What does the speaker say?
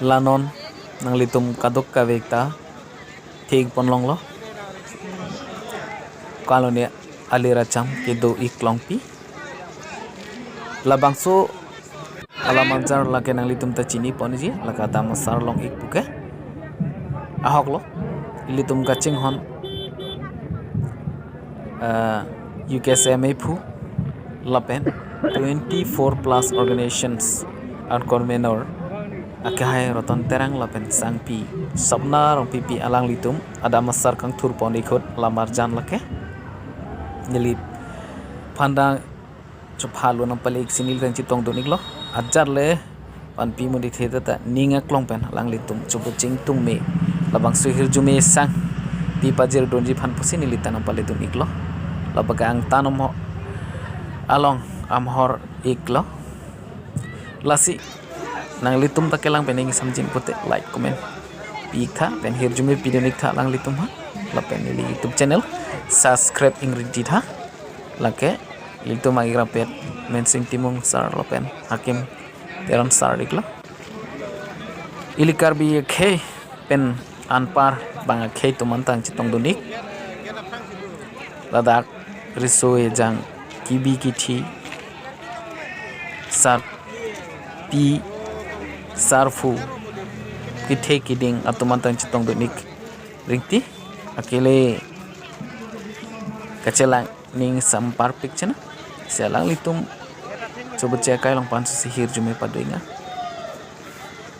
lanon nang litum kadok ka vekta thik ponlong lo kalonia alira cham ke do iklong pi labangso alamanjar lake nang litum ta chini ponji laka dam sar long ik puke ahok lo litum ka ching hon UKSMA pu lapen 24 plus organizations and convenor akahai roton terang lapen sangpi sabna rong pipi alang litum ada masar kang tur pon ikut lamar jan lake nyelit pandang chuphalu nang palik sinil kan chitong donik lo ajar le pan pi mudi theta ta ninga klong pen alang litum chupu ching tung me labang suhir jume sang pi pajir donji phan pusi nilita nang pale donik lo labagang tanom ho along amhor iklo lasi nang litum takelang pening samjin pute like comment pika pen hirjume pidonik tha lang litum ha lapen li YouTube channel subscribe ingridit ha lake litum agira pet mensing timung sar lapen hakim teron sar diklo ilikar bi khe pen anpar bang khe tumantang chitong dunik ladak risoe jang kibi kithi sar pi sarfu kithe kiding atumantang chitong dunik ringti akele kacelang ning sampar picture selang litum coba cekai long pansu sihir jume paduinga